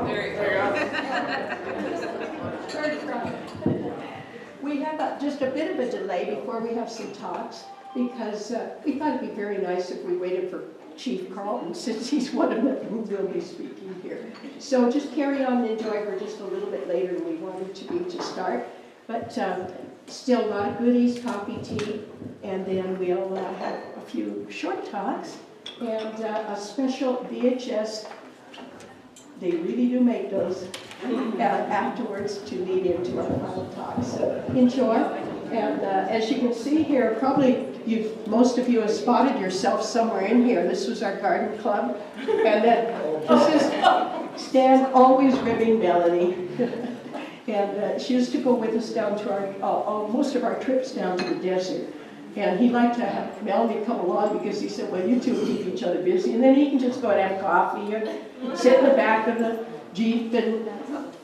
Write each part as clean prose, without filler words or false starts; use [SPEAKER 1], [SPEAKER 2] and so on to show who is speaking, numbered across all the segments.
[SPEAKER 1] There you go.
[SPEAKER 2] We have just a bit of a delay before we have some talks because we thought it'd be very nice if we waited for Chief Carlton since he's one of them who will be speaking here. So just carry on and enjoy. We're just a little bit later than we wanted to be to start. But still a lot of goodies, coffee, tea, and then we'll have a few short talks and a special VHS. They really do make those afterwards to lead into our final talk. So enjoy. And as you can see here, probably most of you have spotted yourself somewhere in here. This was our garden club. And then this is Stan always ribbing Melanie. And she used to go with us down to most of our trips down to the desert. And he liked to have Melanie come along because he said, well, you two keep each other busy. And then he can just go and have coffee or sit in the back of the Jeep and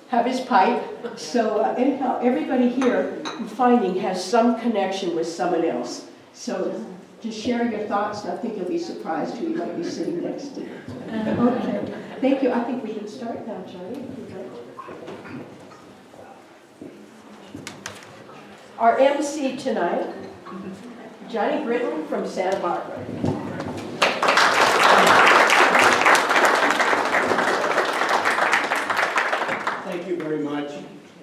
[SPEAKER 2] have his pipe. So anyhow, everybody here, I'm finding, has some connection with someone else. So just share your thoughts, and I think you'll be surprised who you might be sitting next to. Okay, thank you. I think we can start now, Johnny. Our MC tonight, Johnny Britton from Santa Barbara.
[SPEAKER 3] Thank you very much.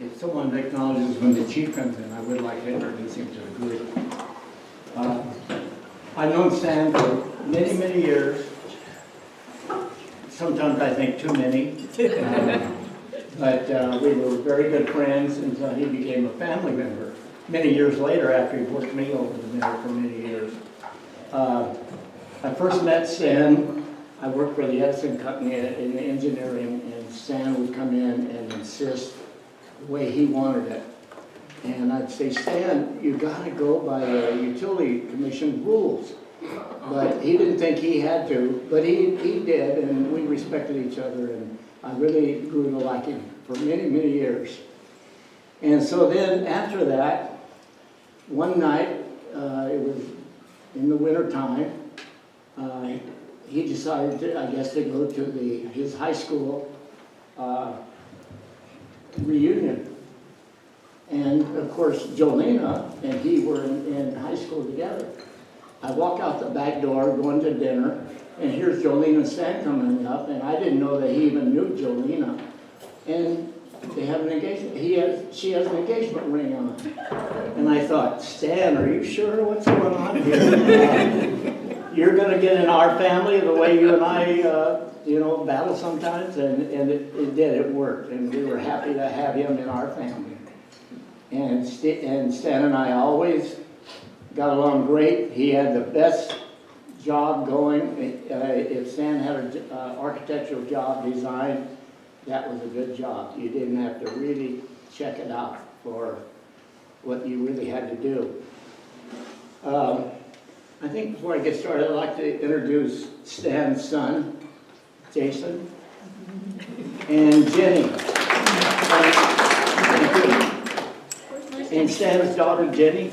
[SPEAKER 3] If someone acknowledges when the chief comes in, I would like to introduce him to the group. I've known Stan for many, many years. Sometimes I think too many. But we were very good friends until he became a family member. Many years later, after he worked me over the mill for many years. I first met Stan. I worked for the Edison Company in engineering, and Stan would come in and insist the way he wanted it. And I'd say, Stan, you gotta go by the Utility Commission rules. But he didn't think he had to, but he did, and we respected each other, and I really grew to like him for many, many years. And so then after that, one night, it was in the winter time, he decided to, I guess, to go to his high school reunion. And of course, Jolena and he were in high school together. I walk out the back door going to dinner, and here's Jolena and Stan coming up, and I didn't know that he even knew Jolena. And they have an engagement. She has an engagement ring on. And I thought, Stan, are you sure what's going on here? You're going to get in our family the way you and I, battle sometimes, and it did. It worked, and we were happy to have him in our family. And Stan and I always got along great. He had the best job going. If Stan had an architectural job design, that was a good job. You didn't have to really check it out for what you really had to do. I think before I get started, I'd like to introduce Stan's son, Jason, and Jenny. And Stan's daughter, Jenny.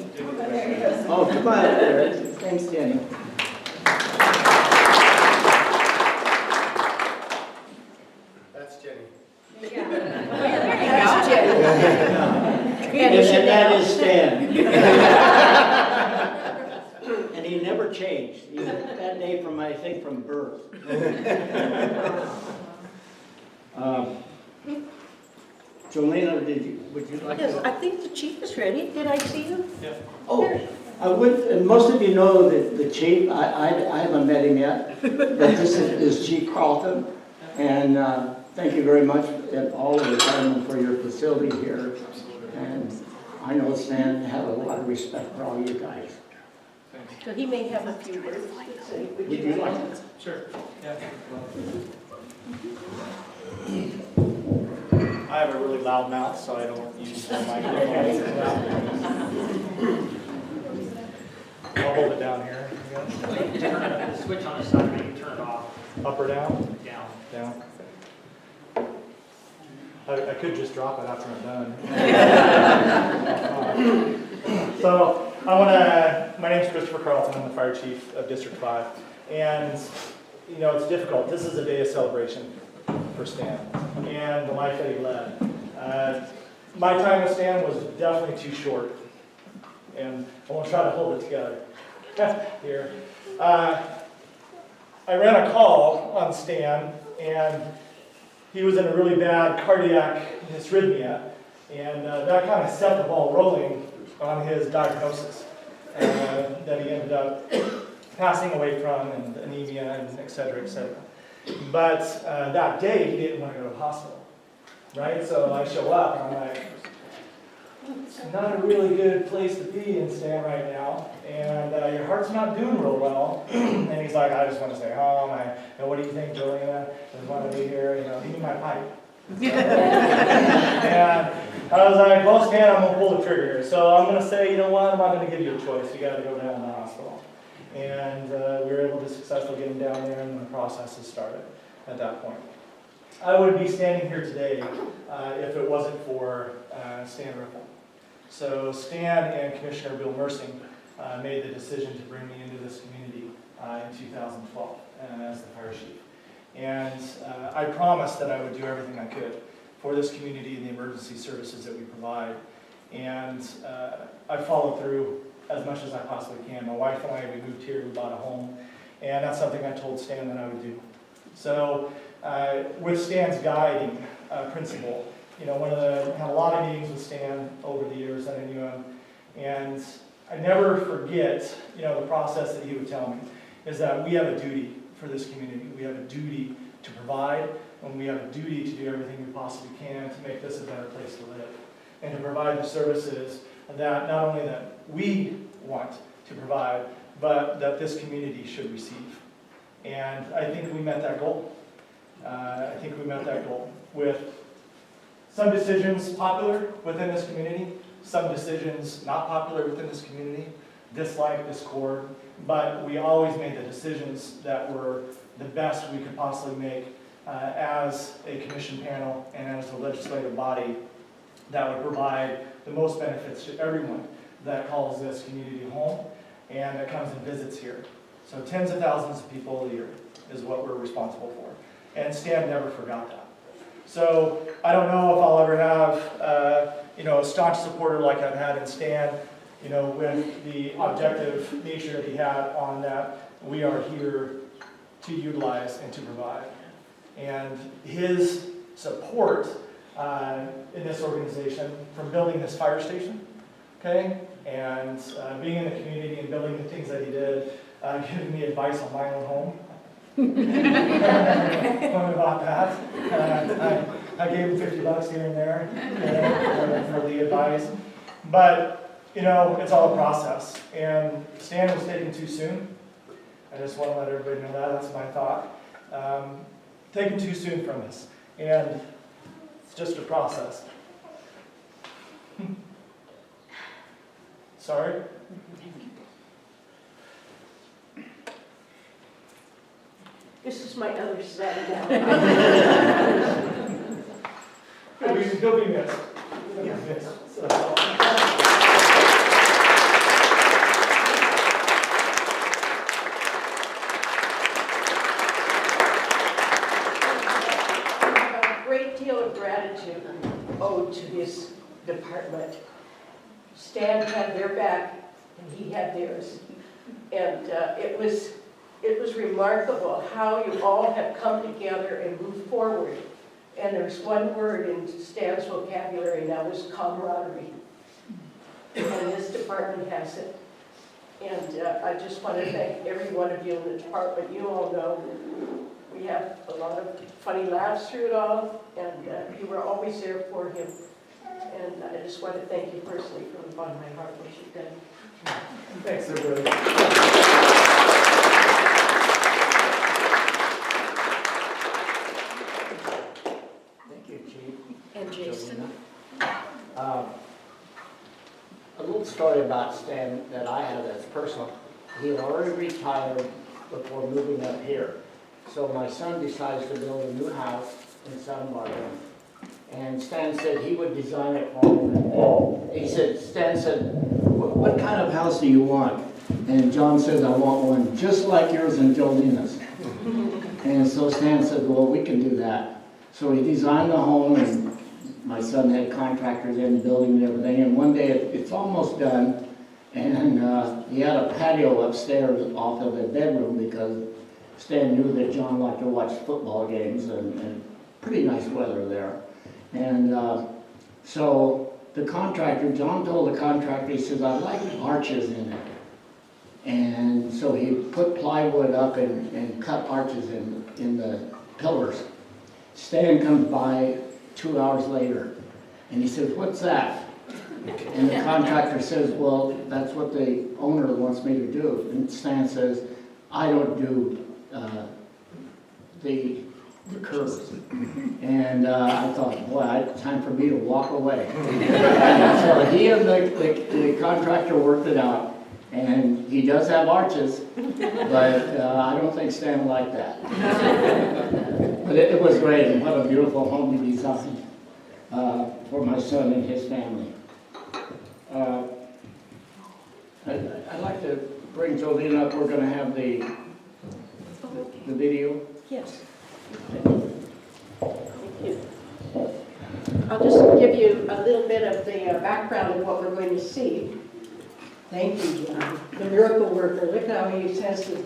[SPEAKER 3] Oh, come on up there. Thanks, Jenny.
[SPEAKER 1] That's Jenny.
[SPEAKER 2] That's Jenny.
[SPEAKER 3] And that is Stan. And he never changed. He had that day from, I think, from birth. Jolena, would you like
[SPEAKER 2] Yes,
[SPEAKER 3] to?
[SPEAKER 2] I think the chief is ready. Did I see you?
[SPEAKER 1] Yeah.
[SPEAKER 3] Oh, I would, and most of you know that the chief, I haven't met him yet, but this is Chief Carlton. And thank you very much, and all of the time for your facility here. And I know Stan had a lot of respect for all you guys.
[SPEAKER 2] So he may have a few words to say.
[SPEAKER 3] Would you like to?
[SPEAKER 1] Sure. Yeah. I have a really loud mouth, so I don't use the microphone. I'll hold it down here.
[SPEAKER 4] Turn the switch on the side, and you turn it off.
[SPEAKER 1] Up or down?
[SPEAKER 4] Down.
[SPEAKER 1] Down. I could just drop it after I'm done. So my name's Christopher Carlton. I'm the fire chief of District 5. And, it's difficult. This is a day of celebration for Stan. and the life that he led. My time with Stan was definitely too short, and I won't try to hold it together here. I ran a call on Stan, and he was in a really bad cardiac dysrhythmia, and that kind of set the ball rolling on his diagnosis that he ended up passing away from, and anemia, and et cetera, et cetera. But that day, he didn't want to go to the hospital, right? So I show up, and I'm like, it's not a really good place to be in, Stan, right now, and your heart's not doing real well. And he's like, I just want to stay home. And what do you think, Juliana? I just want to be here, give me my pipe. And I was like, well, Stan, I'm going to pull the trigger here. So I'm going to say, you know what, I'm not going to give you a choice. You got to go down to the hospital. And we were able to successfully get him down there, and the process has started at that point. I would be standing here today if it wasn't for Stanley Riffle. So Stan and Commissioner Bill Mersing made the decision to bring me into this community in 2012 as the fire chief. And I promised that I would do everything I could for this community and the emergency services that we provide. And I followed through as much as I possibly can. My wife and I, we moved here, we bought a home, and that's something I told Stan that I would do. So with Stan's guiding principle, had a lot of meetings with Stan over the years that I knew him, and I never forget, the process that he would tell me is that we have a duty for this community. We have a duty to provide, and we have a duty to do everything we possibly can to make this a better place to live, and to provide the services that not only that we want to provide, but that this community should receive. And I think we met that goal. With some decisions popular within this community, some decisions not popular within this community, dislike, discord, but we always made the decisions that were the best we could possibly make as a commission panel and as a legislative body that would provide the most benefits to everyone that calls this community home and that comes and visits here. So tens of thousands of people a year is what we're responsible for. And Stan never forgot that. So I don't know if I'll ever have a staunch supporter like I've had in Stan, with the objective nature that he had on that we are here to utilize and to provide. And his support in this organization, from building this fire station, okay, and being in the community and building the things that he did, giving me advice on my own home. About that. I gave him $50 here and there for the advice. But, it's all a process. And Stan was taken too soon. I just want to let everybody know that. That's my thought. Taken too soon from us. And it's just a process. Sorry?
[SPEAKER 2] This is my other side now.
[SPEAKER 1] He'll be missed. He'll be missed. So.
[SPEAKER 2] A great deal of gratitude owed to his department. Stan had their back, and he had theirs. And it was remarkable how you all have come together and moved forward. And there's one word in Stan's vocabulary, and that was camaraderie. And this department has it. And I just want to thank every one of you in the department. You all know we have a lot of funny laughs through it all, and you were always there for him. And I just want to thank you personally from the bottom of my heart for what you've done.
[SPEAKER 1] Thanks, everybody.
[SPEAKER 3] Thank you, Chief.
[SPEAKER 2] And Jason.
[SPEAKER 3] A little story about Stan that I had that's personal. He had already retired before moving up here. So my son decides to build a new house in Santa Barbara. And Stan said he would design it for him. Stan said, what kind of house do you want? And John says, I want one just like yours and Jolina's. And so Stan said, well, we can do that. So he designed the home, and my son had contractors in building and everything, and one day it's almost done, and he had a patio upstairs off of the bedroom because Stan knew that John liked to watch football games, and pretty nice weather there. And so the contractor, John told the contractor, he says, "I'd like arches in it." And so he put plywood up and cut arches in the pillars. Stan comes by 2 hours later, and he says, "What's that?" And the contractor says, "Well, that's what the owner wants me to do." And Stan says, "I don't do the curves." And I thought, boy, time for me to walk away. And so he and the contractor worked it out, and he does have arches, but I don't think Stan liked that. But it was great, and what a beautiful home he designed for my son and his family. I'd like to bring Jolene up. We're going to have the video.
[SPEAKER 2] Yes. Thank you. I'll just give you a little bit of the background of what we're going to see. Thank you, John. The miracle worker. Look how he has the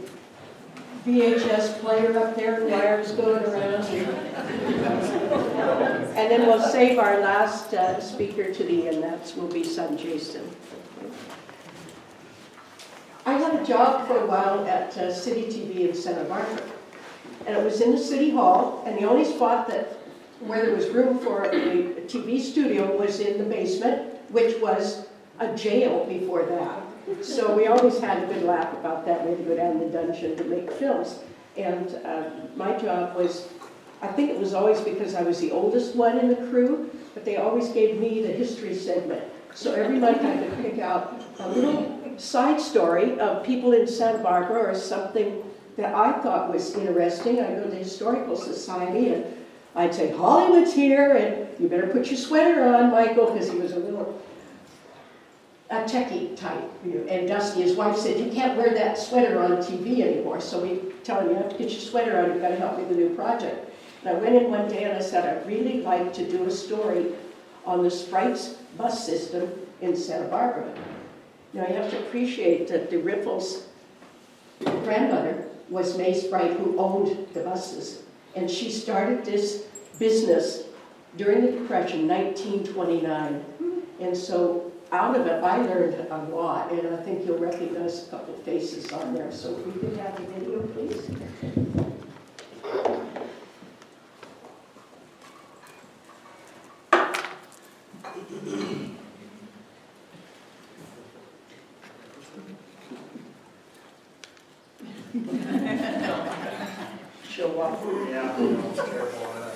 [SPEAKER 2] VHS player up there, wires going around. And then we'll save our last speaker to the end. That will be son Jason. I had a job for a while at City TV in Santa Barbara. And it was in the city hall, and the only spot where there was room for a TV studio was in the basement, which was a jail before that. So we always had a good laugh about that. We had to go down the dungeon to make films. And my job was, I think it was always because I was the oldest one in the crew, but they always gave me the history segment. So every month I could pick out a little side story of people in Santa Barbara or something that I thought was interesting. I'd go to the Historical Society and I'd say, "Hollywood's here, and you better put your sweater on, Michael," because he was a little techie type. And Dusty, his wife, said, "You can't wear that sweater on TV anymore." So we tell him, "You have to get your sweater on, you've got to help me with the new project." And I went in one day and I said, "I'd really like to do a story on the Sprites bus system in Santa Barbara." Now you have to appreciate that the Riffles' grandmother was May Sprite, who owned the buses. And she started this business during the Depression, 1929. And so out of it, I learned a lot, and I think you'll recognize a couple of faces on there. So if we could have the video, please. She'll walk.
[SPEAKER 4] Yeah, I'm careful on that.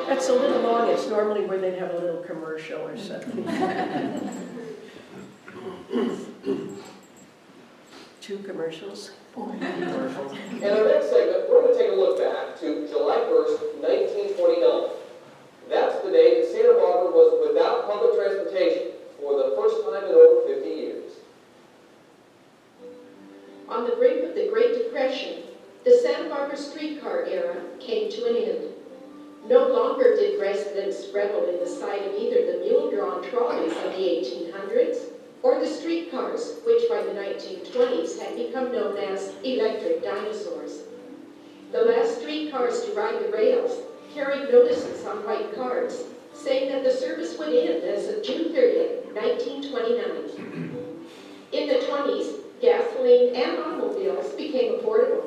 [SPEAKER 2] That's a little long. It's normally where they'd have a little commercial or something. 2 commercials.
[SPEAKER 5] In our next segment, we're going to take a look back to July 1st, 1929. That's the day that Santa Barbara was without public transportation for the first time in over 50 years.
[SPEAKER 6] On the brink of the Great Depression, the Santa Barbara streetcar era came to an end. No longer did residents revel in the sight of either the mule-drawn trolleys of the 1800s or the streetcars, which by the 1920s had become known as electric dinosaurs. The last streetcars to ride the rails carried notices on white cards saying that the service would end as of June 30th, 1929. In the 20s, gasoline and automobiles became affordable.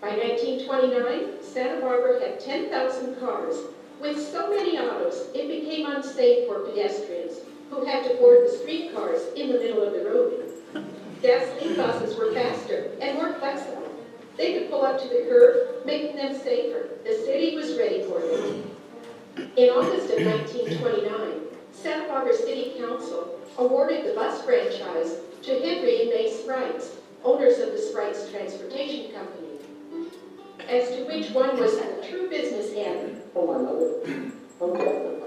[SPEAKER 6] By 1929, Santa Barbara had 10,000 cars. With so many autos, it became unsafe for pedestrians who had to board the streetcars in the middle of the road. Gasoline buses were faster and more flexible. They could pull up to the curb, making them safer. The city was ready for them. In August of 1929, Santa Barbara City Council awarded the bus franchise to Henry and May Sprites, owners of the Sprites Transportation Company. As to which one was the true businessman,
[SPEAKER 7] Oh, my mother. Okay.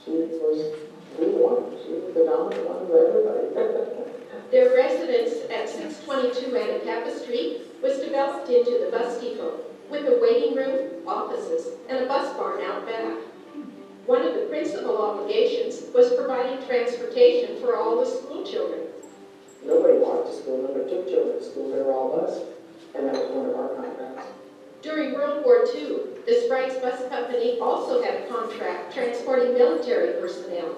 [SPEAKER 7] She was the one. She was the dominant one of everybody.
[SPEAKER 6] their residence at 622 Anacapa Street was developed into the bus depot, with a waiting room, offices, and a bus barn out back. One of the principal obligations was providing transportation for all the school children.
[SPEAKER 7] Nobody walked to school, nobody took children to school, they were all bused. And that was one of our contracts.
[SPEAKER 6] During World War II, the Sprites Bus Company also had a contract transporting military personnel.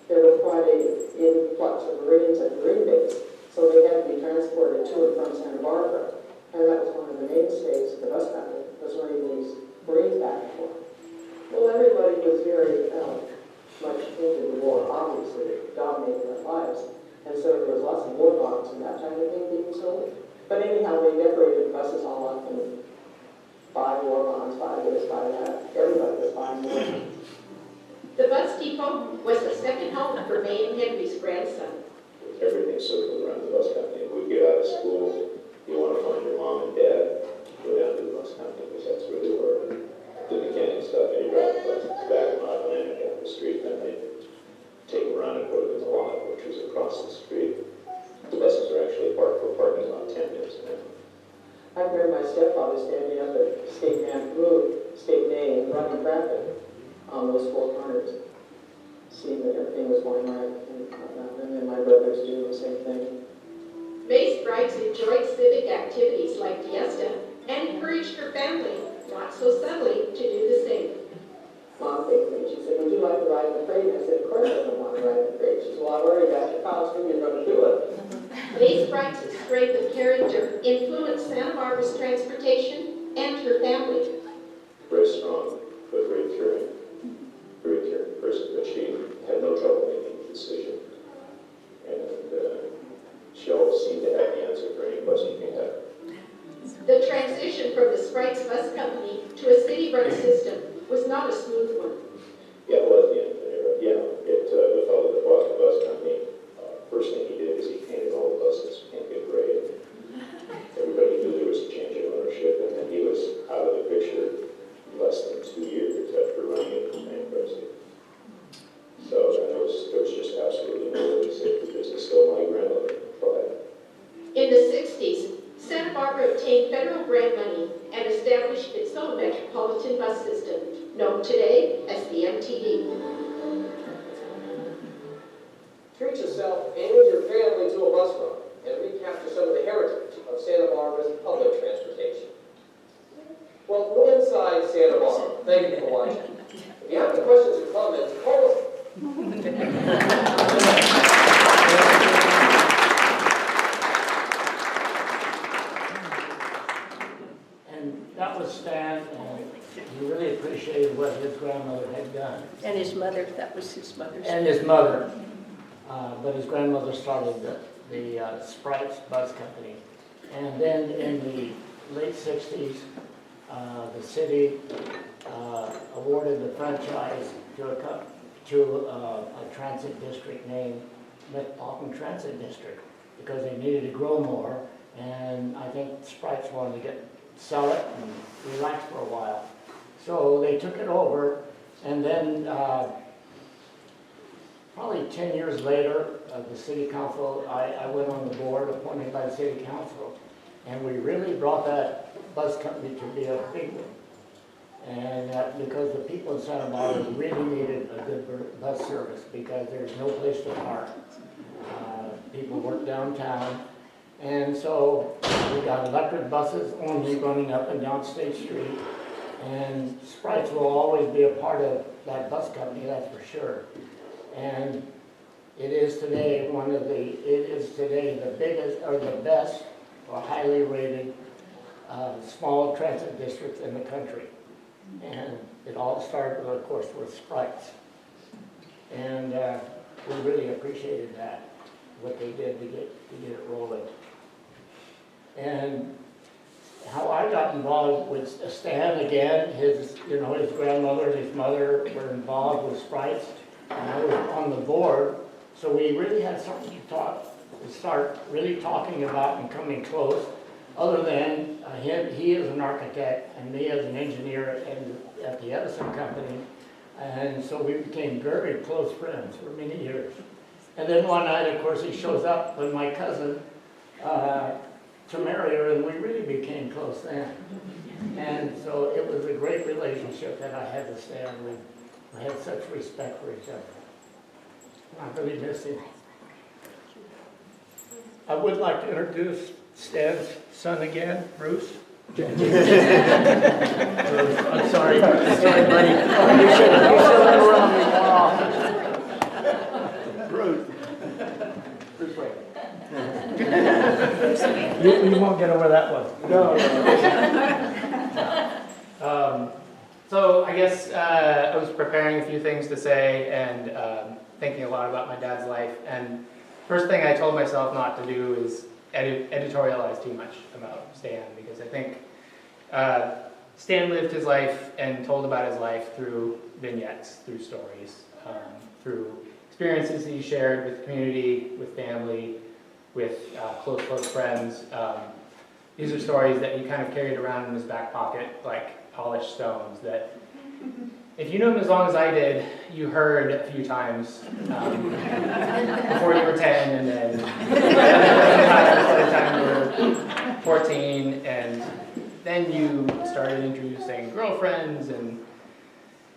[SPEAKER 7] There was quite an influx of Marines at Marine base, so they had to be transported to and from Santa Barbara. And that was one of the mainstays of the bus company, was running these Marines back and forth. Well, everybody was very much into the war, obviously, it dominated their lives. And so there was lots of war bonds and that kind of thing being sold. But anyhow, they decorated the buses all up and buy war bonds, buy this, buy that. Everybody was buying more.
[SPEAKER 6] The bus depot was the second home for May and Henry's grandson.
[SPEAKER 8] Everything circled around the bus company. We'd get out of school, you want to find your mom and dad, go down to the bus company, because that's where they were. The mechanic stuff, and you drive the bus back and out and down the street, then they take a run and go to the lot, which was across the street. The buses are actually parked for parking lot 10 minutes now.
[SPEAKER 7] I remember my stepfather standing up at State Main, running traffic on those four corners, seeing that everything was going right, and then my brothers doing the same thing.
[SPEAKER 6] May Sprites enjoyed civic activities like Fiesta and encouraged her family, not so subtly, to do the same.
[SPEAKER 7] Mom picked me. She said, would you like to ride in the freight? And I said, of course I don't want to ride in the freight. She said, well, I've already got your costume, you're going to do it.
[SPEAKER 6] May Sprites' strength of character influenced Santa Barbara's transportation and her family.
[SPEAKER 8] Very strong, but very caring person, but she had no trouble making a decision. And she always seemed to have the answer for any question you had.
[SPEAKER 6] The transition from the Sprites Bus Company to a city-run system was not a smooth one.
[SPEAKER 8] Yeah, it was the end of the era. Yeah, the fellow that bought the bus company, first thing he did is he painted all the buses pink and gray. Everybody knew there was a change of ownership, and then he was out of the picture less than 2 years after running it for bankruptcy. So then there was just absolutely no way to save the business. Still, my grandmother tried.
[SPEAKER 6] In the 60s, Santa Barbara obtained federal grant money and established its own metropolitan bus system, known today as the MTD.
[SPEAKER 5] Treat yourself and your family to a bus ride and recapture some of the heritage of Santa Barbara's public transportation. Well, we're inside Santa Barbara. Thank you for watching. If you have any questions or comments, call us.
[SPEAKER 3] And that was Stan, and he really appreciated what his grandmother had done.
[SPEAKER 2] And his mother, that was his mother's.
[SPEAKER 3] And his mother. But his grandmother started the Sprites Bus Company. And then in the late 60s, the city awarded the franchise to a transit district named Metropolitan Transit District, because they needed to grow more, and I think Sprites wanted to sell it and relax for a while. So they took it over, and then probably 10 years later, the city council, I went on the board appointed by the city council, and we really brought that bus company to be a big one. And because the people in Santa Barbara really needed a good bus service, because there's no place to park. People work downtown. And so we got electric buses only running up and down State Street. And Sprites will always be a part of that bus company, that's for sure. And it is today the biggest or the best or highly rated small transit district in the country. And it all started, of course, with Sprites. And we really appreciated that, what they did to get it rolling. And how I got involved with Stan again, his grandmother and his mother were involved with Sprites, and I was on the board, so we really had something to start really talking about and coming close, other than he is an architect and me as an engineer at the Edison company, and so we became very close friends for many years. And then one night, of course, he shows up with my cousin, to marry her, and we really became close then. And so it was a great relationship that I had to Stan with. I had such respect for each other. I really miss him. I would like to introduce Stan's son again, Bruce. Bruce, I'm sorry. Sorry, buddy. You should have around me more often. Bruce. Bruce, wait.
[SPEAKER 1] You won't get over that one.
[SPEAKER 3] No.
[SPEAKER 9] So I guess I was preparing a few things to say and thinking a lot about my dad's life. And first thing I told myself not to do is editorialize too much about Stan, because I think Stan lived his life and told about his life through vignettes, through stories, through experiences he shared with community, with family, with close friends. These are stories that he kind of carried around in his back pocket like polished stones that, if you knew him as long as I did, you heard a few times before you were 10, and then by the time you were 14, and then you started introducing girlfriends and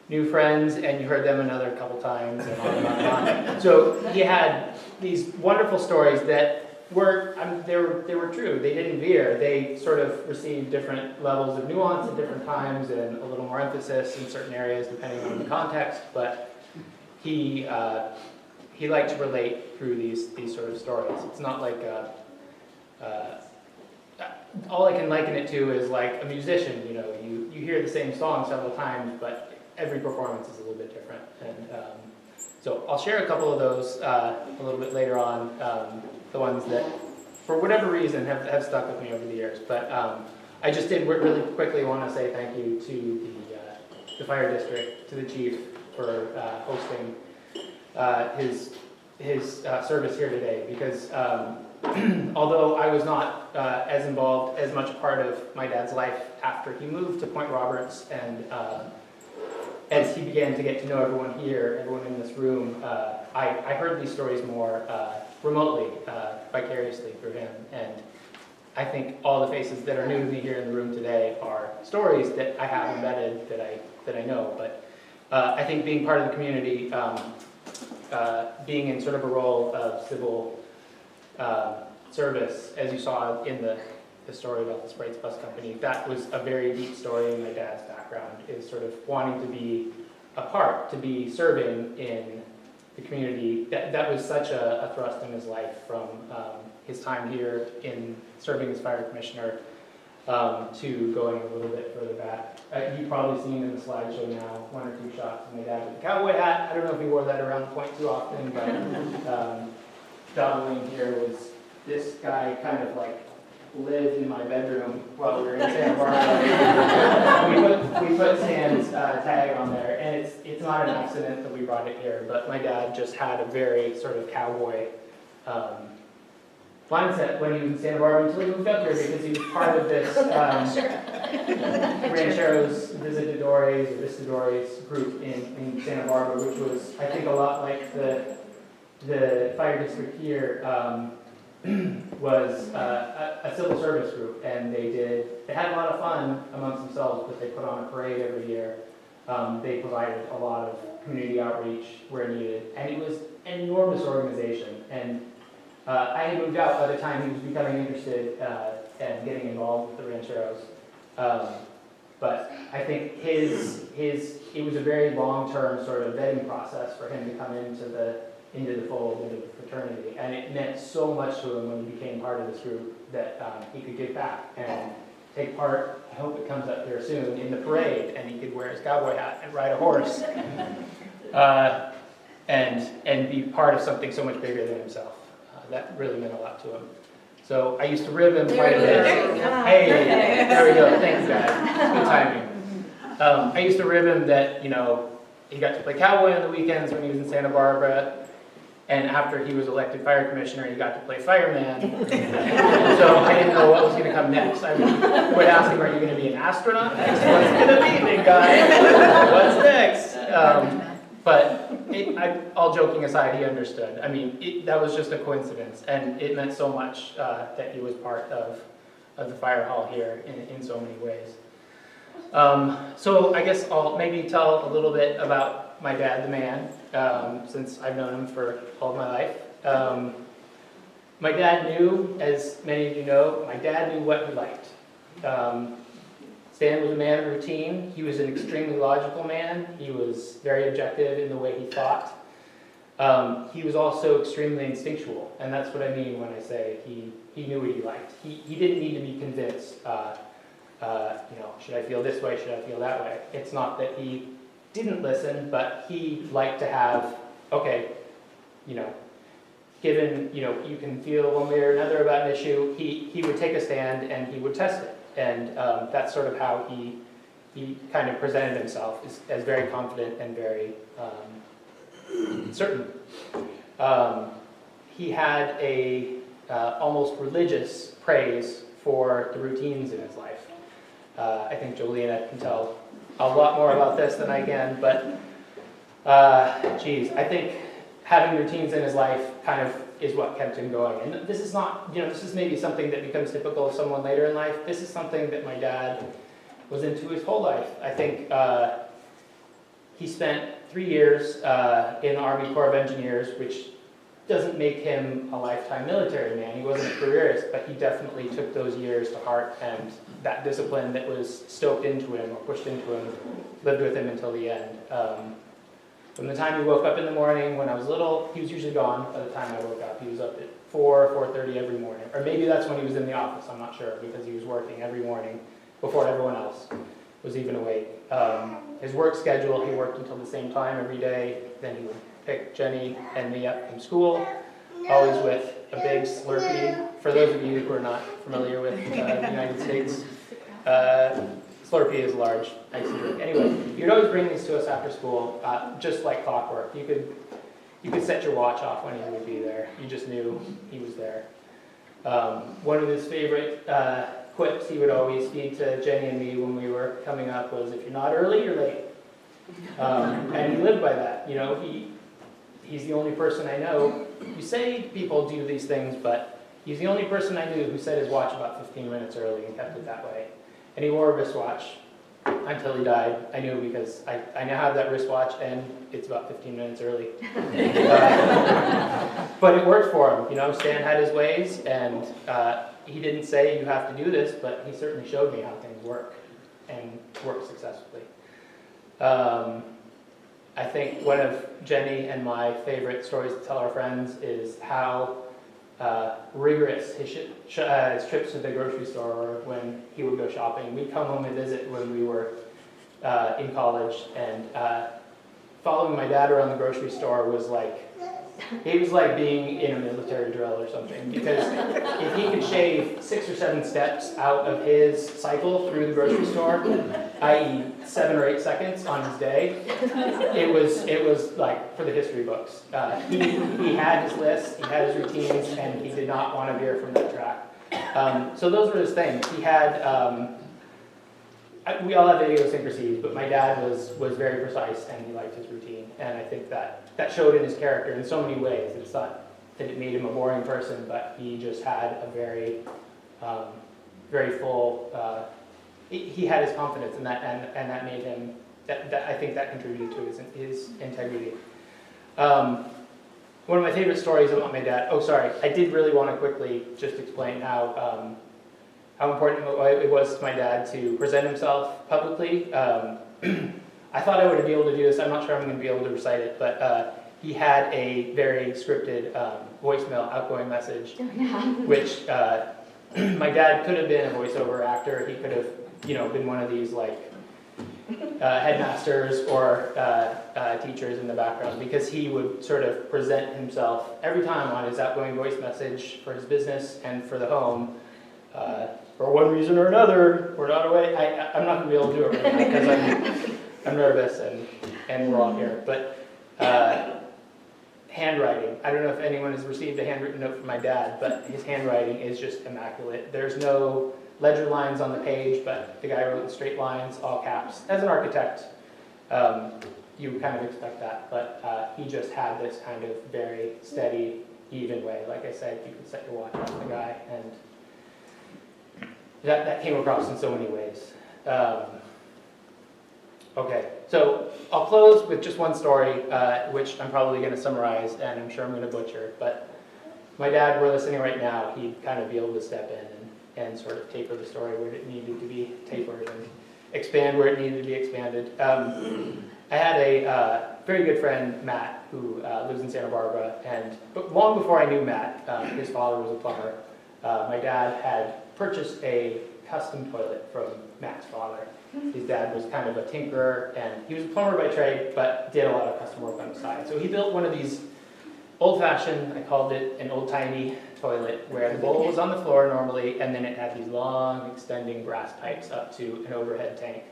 [SPEAKER 9] new friends, and you heard them another couple times, and on and on and on. So he had these wonderful stories that were, they were true. They didn't veer. They sort of received different levels of nuance at different times and a little more emphasis in certain areas depending on the context. But he liked to relate through these sort of stories. It's not like all I can liken it to is like a musician. You know, you hear the same song several times, but every performance is a little bit different. And so I'll share a couple of those a little bit later on. The ones that, for whatever reason, have stuck with me over the years. But I just did really quickly want to say thank you to the fire district, to the chief for hosting his service here today. Because although I was not as involved, as much a part of my dad's life after he moved to Point Roberts, and as he began to get to know everyone here, everyone in this room, I heard these stories more remotely, vicariously through him. And I think all the faces that are new to me here in the room today are stories that I have embedded, that I know. But I think being part of the community, being in sort of a role of civil service, as you saw in the story about the Sprites Bus Company, that was a very deep story in my dad's background, is sort of wanting to be a part, to be serving in the community. That was such a thrust in his life, from his time here in serving as fire commissioner to going a little bit further back. You've probably seen in the slideshow now 1 or 2 shots of my dad with the cowboy hat. I don't know if he wore that around the point too often, but John Wayne here was, this guy kind of like lived in my bedroom while we were in Santa Barbara. we put Stan's tag on there, and it's not an accident that we brought it here, but my dad just had a very sort of cowboy mindset when he was in Santa Barbara until he moved up here, because he was part of this Rancheros Visitadores group in Santa Barbara, which was, I think, a lot like the fire district here. Was a civil service group, and they had a lot of fun amongst themselves, but they put on a parade every year. They provided a lot of community outreach where needed, and it was an enormous organization. And I had moved out by the time he was becoming interested and getting involved with the Rancheros. But I think it was a very long-term sort of vetting process for him to come into the fold, into the fraternity, and it meant so much to him when he became part of this group that he could give back and take part, I hope it comes up here soon, in the parade, and he could wear his cowboy hat and ride a horse and be part of something so much bigger than himself. That really meant a lot to him. So I used to rib him quite a bit.
[SPEAKER 10] There you go.
[SPEAKER 9] Hey, there we go. Thanks, guys. Good timing. I used to rib him that, he got to play cowboy on the weekends when he was in Santa Barbara. And after he was elected fire commissioner, he got to play fireman. So I didn't know what was going to come next. I would ask him, are you going to be an astronaut next? What's it going to be, big guy? What's next? But all joking aside, he understood. I mean, that was just a coincidence. And it meant so much that he was part of the fire hall here in so many ways. So I guess I'll maybe tell a little bit about my dad, the man, since I've known him for all of my life. My dad knew, as many of you know, my dad knew what he liked. Stan was a man of routine. He was an extremely logical man. He was very objective in the way he thought. He was also extremely instinctual, and that's what I mean when I say he knew what he liked. He didn't need to be convinced, should I feel this way, should I feel that way? It's not that he didn't listen, but he liked to have, given, you can feel one way or another about an issue, he would take a stand and he would test it. And that's sort of how he kind of presented himself as very confident and very certain. He had a almost religious praise for the routines in his life. I think Jolena can tell a lot more about this than I can, but I think having routines in his life kind of is what kept him going. And this is not, this is maybe something that becomes typical of someone later in life. This is something that my dad was into his whole life. I think he spent 3 years in the Army Corps of Engineers, which doesn't make him a lifetime military man. He wasn't a careerist, but he definitely took those years to heart, and that discipline that was stoked into him or pushed into him lived with him until the end. From the time he woke up in the morning, when I was little, he was usually gone by the time I woke up. He was up at 4:30 every morning. Or maybe that's when he was in the office, I'm not sure, because he was working every morning before everyone else was even awake. His work schedule, he worked until the same time every day. Then he would pick Jenny and me up from school, always with a big Slurpee. For those of you who are not familiar with the United States, Slurpee is large icy drink. Anyway, you'd always bring these to us after school, just like clockwork. You could set your watch off when he would be there. You just knew he was there. One of his favorite quips he would always feed to Jenny and me when we were coming up was, if you're not early, you're late. And he lived by that. He's the only person I know. You say people do these things, but he's the only person I knew who set his watch about 15 minutes early and kept it that way. And he wore a wristwatch until he died. I knew because I now have that wristwatch and it's about 15 minutes early. But it worked for him. Stan had his ways, and he didn't say you have to do this, but he certainly showed me how things work and work successfully. I think one of Jenny and my favorite stories to tell our friends is how rigorous his trips to the grocery store were when he would go shopping. We'd come home and visit when we were in college, and following my dad around the grocery store was like being in a military drill or something, because if he could shave 6 or 7 steps out of his cycle through the grocery store, i.e. 7 or 8 seconds on his day, it was like for the history books. He had his lists, he had his routines, and he did not want to veer from that track. So those were his things. He had, we all have idiosyncrasies, but my dad was very precise, and he liked his routine, and I think that showed in his character in so many ways. It's not that it made him a boring person, but he just had a very, very full. He had his confidence in that, and that made him. That I think that contributed to his integrity. One of my favorite stories about my dad. Oh, sorry. I did really want to quickly just explain how important it was to my dad to present himself publicly. I thought I would be able to do this. I'm not sure I'm going to be able to recite it, but he had a very scripted voicemail outgoing message, which my dad could have been a voiceover actor. He could have, been one of these headmasters or teachers in the background, because he would sort of present himself every time on his outgoing voice message for his business and for the home. For one reason or another, we're not away. I'm not going to be able to do it right now because I'm nervous and we're all here. But handwriting. I don't know if anyone has received a handwritten note from my dad, but his handwriting is just immaculate. There's no ledger lines on the page, but the guy wrote in straight lines, all caps. As an architect, you would kind of expect that, but he just had this kind of very steady, even way. Like I said, you could set your watch on the guy, and that came across in so many ways. Okay, so I'll close with just one story, which I'm probably going to summarize, and I'm sure I'm going to butcher, but my dad, we're listening right now, he'd kind of be able to step in and sort of taper the story where it needed to be tapered and expand where it needed to be expanded. I had a very good friend, Matt, who lives in Santa Barbara, but long before I knew Matt, his father was a plumber. My dad had purchased a custom toilet from Matt's father. His dad was kind of a tinkerer, and he was a plumber by trade, but did a lot of custom work on the side. So he built one of these old-fashioned, I called it an old-timey toilet, where the bowl was on the floor normally, and then it had these long, extending brass pipes up to an overhead tank.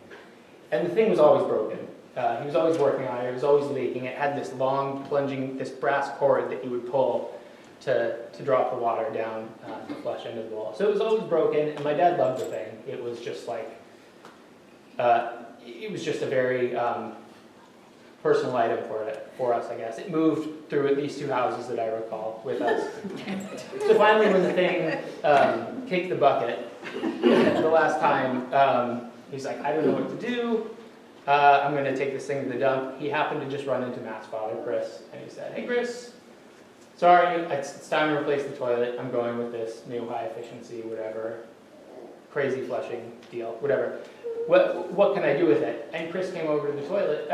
[SPEAKER 9] And the thing was always broken. He was always working on it. It was always leaking. It had this long, plunging, this brass cord that you would pull to drop the water down the flush end of the bowl. So it was always broken, and my dad loved the thing. It was just like, it was just a very personal item for us, I guess. It moved through at least 2 houses that I recall with us. So finally, when the thing kicked the bucket, the last time, he's like, I don't know what to do. I'm going to take this thing to the dump. He happened to just run into Matt's father, Chris, and he said, hey, Chris, sorry, it's time to replace the toilet. I'm going with this new high efficiency, whatever, crazy flushing deal, whatever. What can I do with it? And Chris came over to the toilet,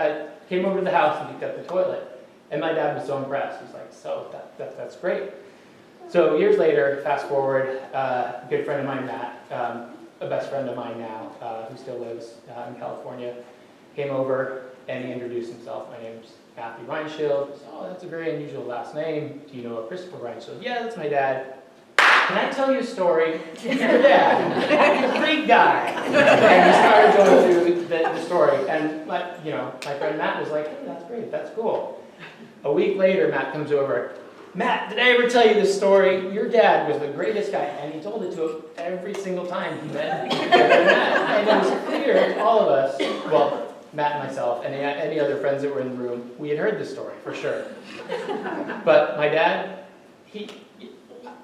[SPEAKER 9] came over to the house and picked up the toilet. And my dad was so impressed. He's like, so that's great. So years later, fast forward, a good friend of mine, Matt, a best friend of mine now, who still lives in California, came over and he introduced himself. My name's Matthew Reinschild. He said, oh, that's a very unusual last name. Do you know a Christopher Reinschild? Yeah, that's my dad. Can I tell you a story? Your dad, he's a great guy. And he started going through the story. And my friend Matt was like, hey, that's great, that's cool. A week later, Matt comes over. Matt, did I ever tell you this story? Your dad was the greatest guy. And he told it to him every single time he met Matt. And it was clear to all of us, well, Matt and myself, and any other friends that were in the room, we had heard this story, for sure. But my dad,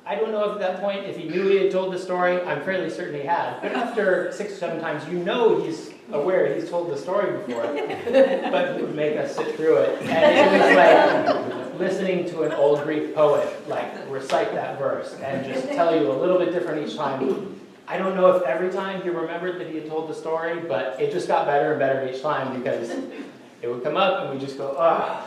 [SPEAKER 9] I don't know if at that point, if he knew he had told the story, I'm fairly certain he had. But after 6 or 7 times, he's aware he's told the story before. But he would make us sit through it. And it was like listening to an old Greek poet, like recite that verse and just tell you a little bit different each time. I don't know if every time he remembered that he had told the story, but it just got better and better each time because it would come up and we just go, ah.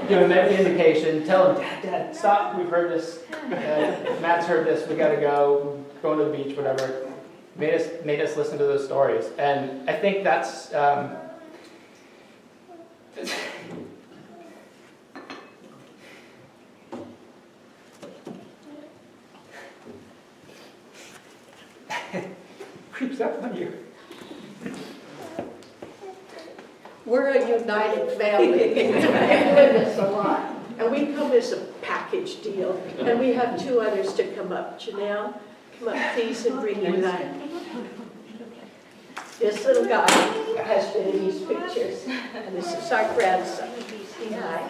[SPEAKER 9] Give him every indication, tell him, Dad, stop, we've heard this. Matt's heard this, we gotta go, going to the beach, whatever. Made us listen to those stories. And I think that's, creeps up on you.
[SPEAKER 2] We're a united family. We're doing this a lot. And we come as a package deal. And we have 2 others to come up. Janelle, come up please and bring your line. This little guy has been in these pictures. And this is our grandson, Eli.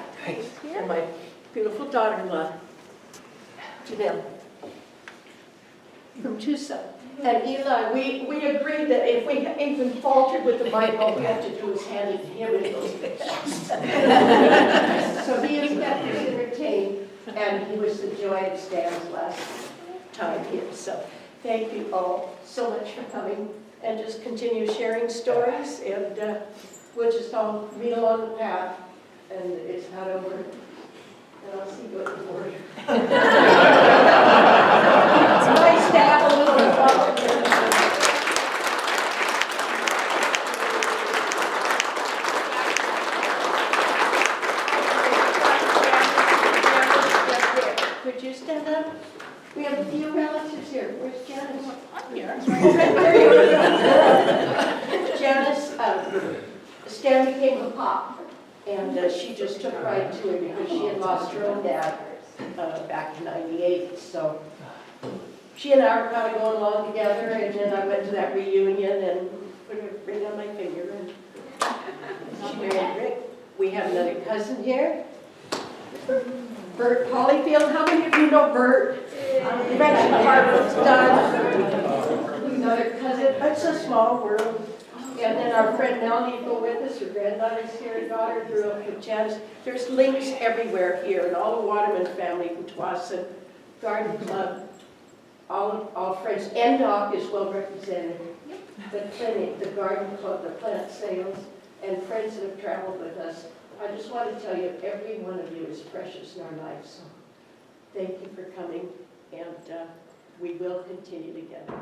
[SPEAKER 2] And my beautiful daughter-in-law, Janelle, from Tucson. And Eli, we agreed that if we even faltered with the mic, all we had to do was hand it to him in those pictures. So he is kept us entertained, and he was the joy of Stan's last time here. So thank you all so much for coming, and just continue sharing stories, and we'll just all meet along the path, and it's not over. And I'll see you at the border. It's nice to have a little We have a few relatives here. Where's Janice?
[SPEAKER 10] I'm here.
[SPEAKER 2] There you are. Janice, Stan became a pop, and she just took right to him because she had lost her own dad back in '98. So she and I were kind of going along together, and then I went to that reunion and put a ring on my finger, and she married Rick. We have another cousin here, Bert Hollyfield. How many of you know Bert? Eventually Harvard's done. Another cousin. It's a small world. And then our friend Melanie will go with us. Her granddaughter's here, her daughter grew up with Janice. There's links everywhere here, and all the Waterman family from Twassen, Garden Club, all friends. NDOC is well represented. The clinic, the Garden Club, the plant sales, and friends that have traveled with us. I just want to tell you, every one of you is precious in our lives. So thank you for coming, and we will continue together.